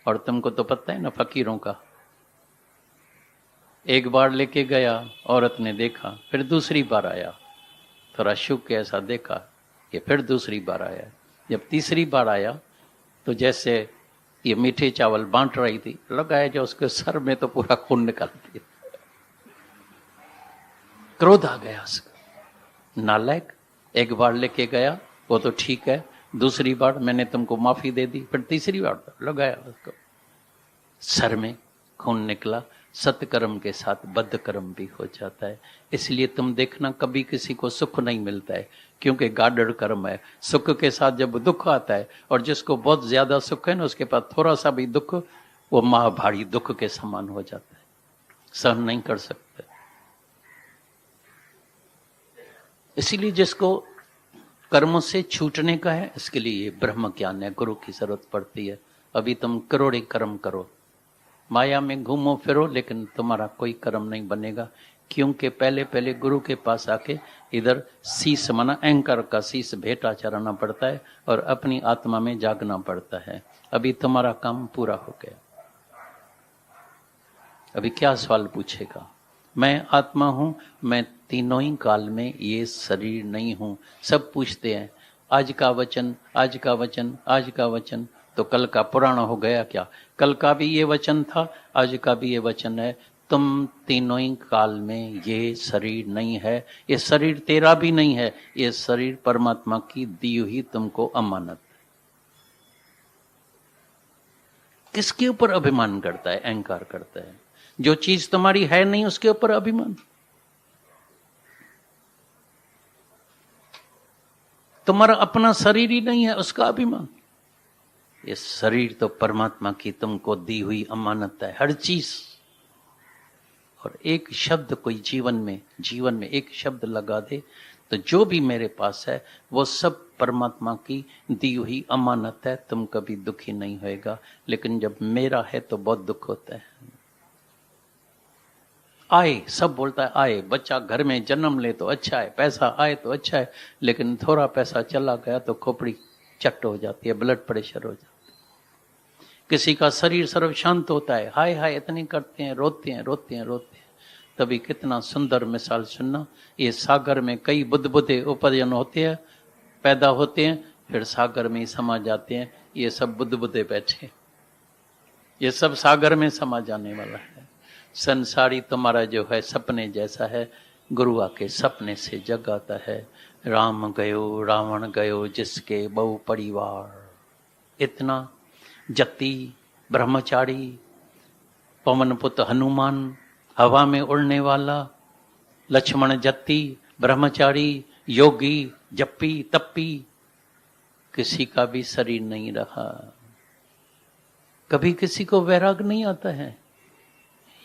और तुमको तो पता है ना फकीरों का, एक बार लेके गया, औरत ने देखा, फिर दूसरी बार आया, थोड़ा शुक ऐसा देखा, ये फिर दूसरी बार आया। जब तीसरी बार आया तो जैसे ये मीठे चावल बांट रही थी, लगाया जो उसके सर में तो पूरा खून निकाल दिया। क्रोध आ गया उसका, नालायक, एक बार लेके गया वो तो ठीक है, दूसरी बार मैंने तुमको माफी दे दी, फिर तीसरी बार लगाया उसको, सर में खून निकला। सत्कर्म के साथ बद्ध कर्म भी हो जाता है। इसलिए तुम देखना कभी किसी को सुख नहीं मिलता है, क्योंकि गाडर कर्म है। सुख के साथ जब दुख आता है, और जिसको बहुत ज्यादा सुख है ना, उसके पास थोड़ा सा भी दुख वो महाभारी दुख के समान हो जाता है, सहन नहीं कर सकते। इसीलिए जिसको कर्मों से छूटने का है, इसके लिए ये ब्रह्म ज्ञान है, गुरु की जरूरत पड़ती है। अभी तुम करोड़े कर्म करो, माया में घूमो फिरो, लेकिन तुम्हारा कोई कर्म नहीं बनेगा, क्योंकि पहले पहले गुरु के पास आके इधर शीश मना अहंकार का शीश भेंटा चढ़ाना पड़ता है और अपनी आत्मा में जागना पड़ता है। अभी तुम्हारा काम पूरा हो गया, अभी क्या सवाल पूछेगा? मैं आत्मा हूं, मैं तीनों ही काल में ये शरीर नहीं हूं। सब पूछते हैं आज का वचन, आज का वचन, आज का वचन, तो कल का पुराना हो गया क्या? कल का भी ये वचन था, आज का भी ये वचन है। तुम तीनों ही काल में ये शरीर नहीं है, ये शरीर तेरा भी नहीं है, ये शरीर परमात्मा की दी हुई तुमको अमानत। किसके ऊपर अभिमान करता है, अहंकार करता है? जो चीज तुम्हारी है नहीं उसके ऊपर अभिमान। तुम्हारा अपना शरीर ही नहीं है, उसका अभिमान। ये शरीर तो परमात्मा की तुमको दी हुई अमानत है, हर चीज। और एक शब्द कोई जीवन में एक शब्द लगा दे तो जो भी मेरे पास है वो सब परमात्मा की दी हुई अमानत है, तुम कभी दुखी नहीं होएगा। लेकिन जब मेरा है तो बहुत दुख होता है। आए, सब बोलता है आए, बच्चा घर में जन्म ले तो अच्छा है, पैसा आए तो अच्छा है, लेकिन थोड़ा पैसा चला गया तो खोपड़ी चट हो जाती है, ब्लड प्रेशर हो जाता है। किसी का शरीर सर्व शांत होता है, हाय हाय इतनी करते हैं, रोते हैं रोते हैं रोते हैं। तभी कितना सुंदर मिसाल सुनना, ये सागर में कई बुद्धबुद्धे उपजन होते हैं, पैदा होते हैं, फिर सागर में ही समा जाते हैं। ये सब बुद्धबुद्धे बैठे, ये सब सागर में समा जाने वाला है। संसारी तुम्हारा जो है सपने जैसा है, गुरु आके सपने से जगाता है। राम गयो रावण गयो जिसके बहु परिवार, इतना जति ब्रह्मचारी, पवन पुत्र हनुमान हवा में उड़ने वाला, लक्ष्मण जति ब्रह्मचारी, योगी जप्पी तप्पी, किसी का भी शरीर नहीं रहा। कभी किसी को वैराग नहीं आता है।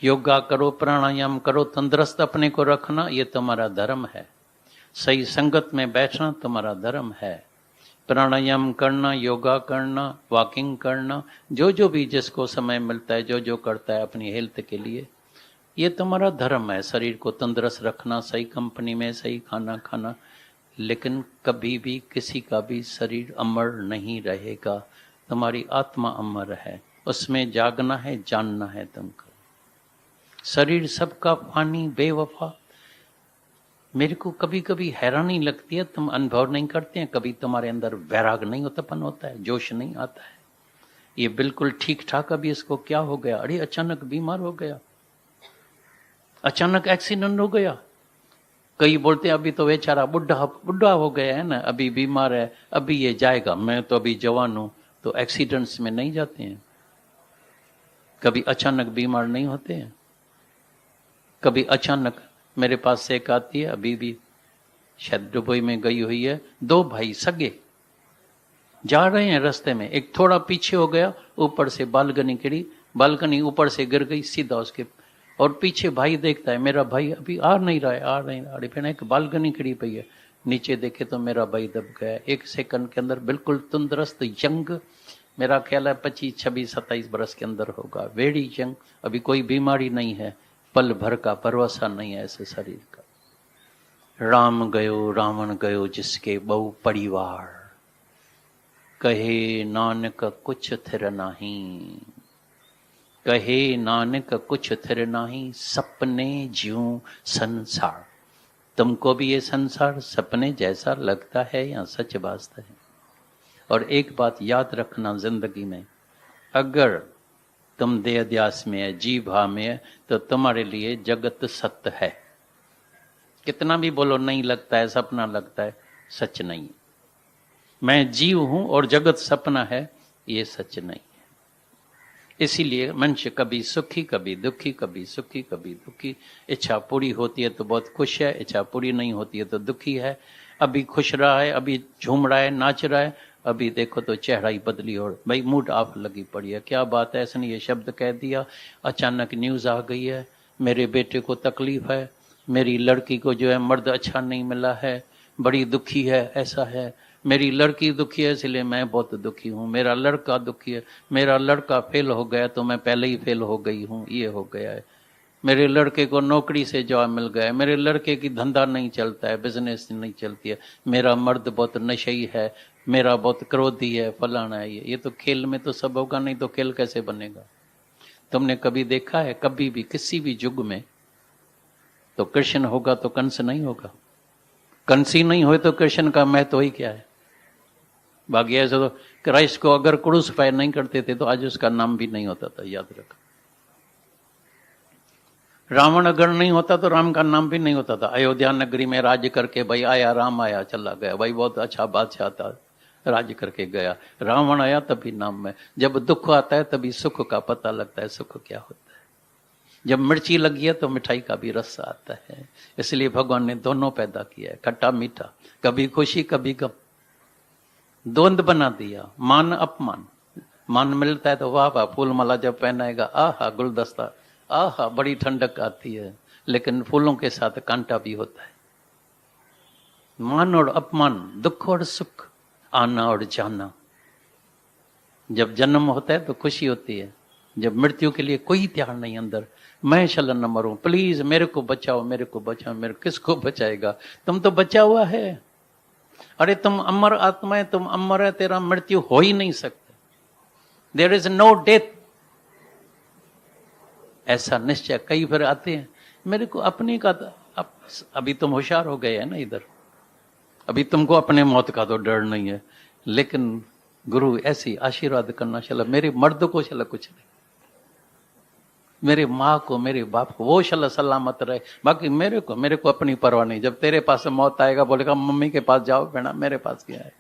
योगा करो, प्राणायाम करो, तंदुरुस्त अपने को रखना, ये तुम्हारा धर्म है। सही संगत में बैठना तुम्हारा धर्म है। प्राणायाम करना, योगा करना, वॉकिंग करना, जो जो भी जिसको समय मिलता है, जो जो करता है अपनी हेल्थ के लिए, ये तुम्हारा धर्म है। शरीर को तंदुरुस्त रखना, सही कंपनी में सही खाना खाना। लेकिन कभी भी किसी का भी शरीर अमर नहीं रहेगा, तुम्हारी आत्मा अमर है, उसमें जागना है, जानना है तुमको। शरीर सबका फानी बेवफा। मेरे को कभी कभी हैरानी लगती है, तुम अनुभव नहीं करते हैं, कभी तुम्हारे अंदर वैराग नहीं उत्पन्न होता है, जोश नहीं आता है। ये बिल्कुल ठीक ठाक, अभी इसको क्या हो गया, अरे अचानक बीमार हो गया, अचानक एक्सीडेंट हो गया। कई बोलते हैं अभी तो बेचारा बुढ़ा हो गया है ना, अभी बीमार है, अभी ये जाएगा, मैं तो अभी जवान हूं। तो एक्सीडेंट्स में नहीं जाते हैं, कभी अचानक बीमार नहीं होते हैं। कभी अचानक मेरे पास से एक आती है, अभी भी शायद दुबई में गई हुई है, दो भाई सगे जा रहे हैं रास्ते में, एक थोड़ा पीछे हो गया, ऊपर से बालकनी गिरी, बालकनी ऊपर से गिर गई सीधा उसके, और पीछे भाई देखता है मेरा भाई अभी आ नहीं रहा है, आ नहीं रहा है, फिर एक बालकनी खड़ी पई है, नीचे देखे तो मेरा भाई दब गया। एक सेकंड के अंदर बिल्कुल तंदुरुस्त यंग, मेरा ख्याल है 25, 26, 27 बरस के अंदर होगा, वेरी यंग, अभी कोई बीमारी नहीं है, पल भर का भरोसा नहीं है ऐसे शरीर का। राम गयो रावण गयो जिसके बहु परिवार, कहे नानक कुछ थिर नहीं। कहे नानक कुछ थिर नाही, सपने ज्यों संसार। तुमको भी ये संसार सपने जैसा लगता है या सच वास्तव है? और एक बात याद रखना जिंदगी में, अगर तुम देह ध्यास में है, जीव भाव में है, तो तुम्हारे लिए जगत सत्य है। कितना भी बोलो नहीं लगता है, सपना लगता है, सच नहीं है। मैं जीव हूं और जगत सपना है, ये सच नहीं है। इसीलिए मनुष्य कभी सुखी कभी दुखी, कभी सुखी कभी दुखी। इच्छा पूरी होती है तो बहुत खुश है, इच्छा पूरी नहीं होती है तो दुखी है। अभी खुश रहा है, अभी झूम रहा है, नाच रहा है, अभी देखो तो चेहरा ही बदली और भाई मूड ऑफ लगी पड़ी है। क्या बात है, ऐसा नहीं ये शब्द कह दिया, अचानक न्यूज़ आ गई है, मेरे बेटे को तकलीफ है, मेरी लड़की को जो है मर्द अच्छा नहीं मिला है, बड़ी दुखी है, ऐसा है, मेरी लड़की दुखी है इसलिए मैं बहुत दुखी हूँ, मेरा लड़का दुखी है, मेरा लड़का फेल हो गया तो मैं पहले ही फेल हो गई हूँ, ये हो गया है, मेरे लड़के को नौकरी से जॉब मिल गया है, मेरे लड़के की धंधा नहीं चलता है, बिजनेस नहीं चलती है, मेरा मर्द बहुत नशेई है, मेरा बहुत क्रोधी है, फलाना है। ये तो खेल में तो सब होगा, नहीं तो खेल कैसे बनेगा? तुमने कभी देखा है, कभी भी किसी भी युग में तो कृष्ण होगा तो कंस नहीं होगा, कंस ही नहीं हो तो कृष्ण का महत्व ही क्या है? बाकी ऐसे तो क्राइस्ट को अगर क्रूसिफाई नहीं करते थे तो आज उसका नाम भी नहीं होता था, याद रखो। रावण अगर नहीं होता तो राम का नाम भी नहीं होता था। अयोध्या नगरी में राज्य करके भाई आया, राम आया चला गया, भाई बहुत अच्छा बादशाह था, राज्य करके गया। रावण आया तभी नाम में। जब दुख आता है तभी सुख का पता लगता है, सुख क्या होता है। जब मिर्ची लगी है तो मिठाई का भी रस आता है। इसलिए भगवान ने दोनों पैदा किया है, खट्टा मीठा, कभी खुशी कभी गम, द्वंद बना दिया, मान अपमान। मान मिलता है तो वाह वाह, फूल माला जब पहनाएगा आहा गुलदस्ता, आहा बड़ी ठंडक आती है, लेकिन फूलों के साथ कांटा भी होता है। मान और अपमान, दुख और सुख, आना और जाना। जब जन्म होता है तो खुशी होती है, जब मृत्यु के लिए कोई त्याग नहीं अंदर, मैं शलन न मरूं, प्लीज मेरे को बचाओ, मेरे को बचाओ, मेरे किसको बचाएगा? तुम तो बचा हुआ है। अरे तुम अमर आत्मा है, तुम अमर है, तेरा मृत्यु हो ही नहीं सकता। There is no death. ऐसा निश्चय कई बार आते हैं मेरे को अपने का, अभी तुम होशियार हो गए हैं ना इधर, अभी तुमको अपने मौत का तो डर नहीं है, लेकिन गुरु ऐसी आशीर्वाद करना, चला मेरे मर्द को चला कुछ नहीं, मेरे माँ को, मेरे बाप को, वो चला सलामत रहे, बाकी मेरे को अपनी परवाह नहीं। जब तेरे पास मौत आएगा बोलेगा मम्मी के पास जाओ बेटा, मेरे पास क्या है?